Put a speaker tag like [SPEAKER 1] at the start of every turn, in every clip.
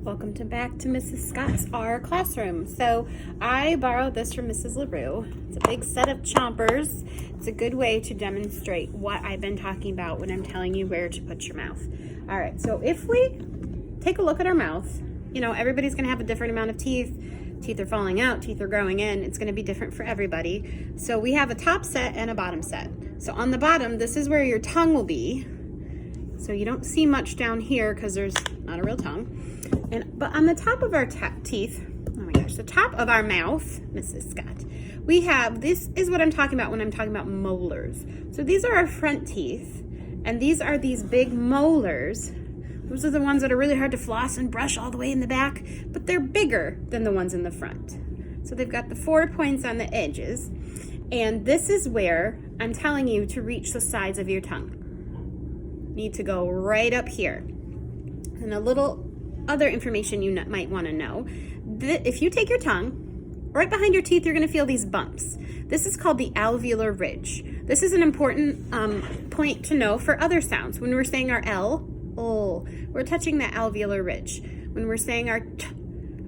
[SPEAKER 1] Welcome back to Mrs. Scott's R classroom. So I borrowed this from Mrs. LaRue. It's a big set of chompers. It's a good way to demonstrate what I've been talking about when I'm telling you where to put your mouth. All right, so if we take a look at our mouth, you know, everybody's gonna have a different amount of teeth. Teeth are falling out, teeth are growing in. It's gonna be different for everybody. So we have a top set and a bottom set. So on the bottom, this is where your tongue will be. So you don't see much down here because there's not a real tongue. But on the top of our teeth, oh my gosh, the top of our mouth, Mrs. Scott, we have, this is what I'm talking about when I'm talking about molars. So these are our front teeth, and these are these big molars. Those are the ones that are really hard to floss and brush all the way in the back, but they're bigger than the ones in the front. So they've got the 4 points on the edges, and this is where I'm telling you to reach the sides of your tongue. You need to go right up here. And a little other information you might want to know, if you take your tongue, right behind your teeth, you're going to feel these bumps. This is called the alveolar ridge. This is an important point to know for other sounds. When we're saying our L, oh, we're touching that alveolar ridge. When we're saying our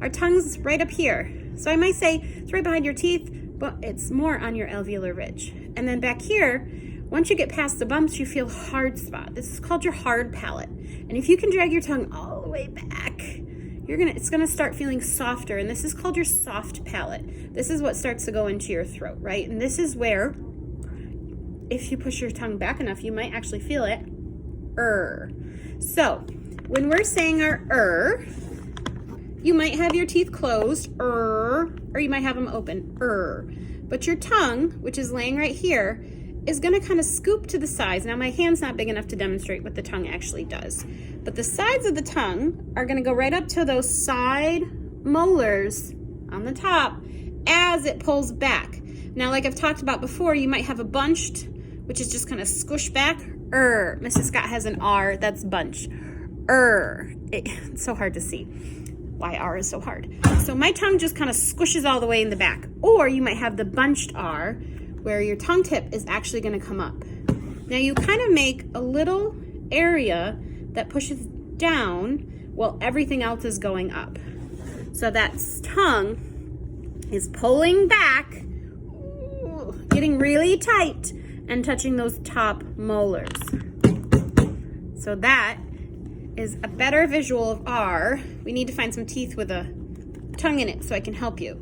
[SPEAKER 1] tongue's right up here. So I might say it's right behind your teeth, but it's more on your alveolar ridge. And then back here, once you get past the bumps, you feel hard spot. This is called your hard palate. And if you can drag your tongue all the way back, it's gonna start feeling softer, and this is called your soft palate. This is what starts to go into your throat, right? And this is where, if you push your tongue back enough, you might actually feel it. So when we're saying our you might have your teeth closed, or you might have them open, But your tongue, which is laying right here, is gonna kind of scoop to the sides. Now my hand's not big enough to demonstrate what the tongue actually does, but the sides of the tongue are gonna go right up to those side molars on the top as it pulls back. Now, like I've talked about before, you might have a bunched, which is just kind of squish back. Mrs. Scott has an R, that's bunch. It's so hard to see why R is so hard. So my tongue just kind of squishes all the way in the back. Or you might have the bunched R, where your tongue tip is actually going to come up. Now you kind of make a little area that pushes down while everything else is going up. So that tongue is pulling back, getting really tight, and touching those top molars. So that is a better visual of R. We need to find some teeth with a tongue in it so I can help you.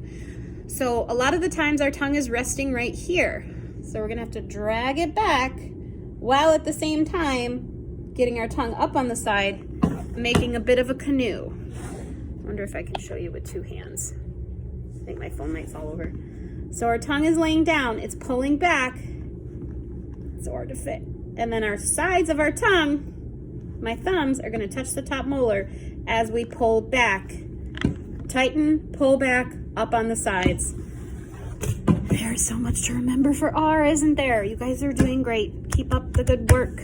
[SPEAKER 1] So a lot of the times our tongue is resting right here. So we're gonna have to drag it back while at the same time getting our tongue up on the side, making a bit of a canoe. I wonder if I can show you with 2 hands. I think my phone might's all over. So our tongue is laying down, it's pulling back. It's hard to fit. And then our sides of our tongue, my thumbs, are gonna touch the top molar as we pull back. Tighten, pull back, up on the sides. There's so much to remember for R, isn't there? You guys are doing great. Keep up the good work.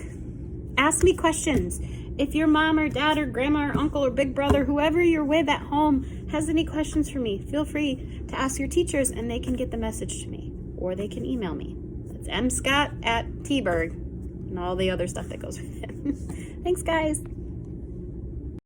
[SPEAKER 1] Ask me questions. If your mom or dad or grandma or uncle or big brother, whoever you're with at home, has any questions for me, feel free to ask your teachers and they can get the message to me, or they can email me. It's mscott@tberg and all the other stuff that goes with it. Thanks, guys.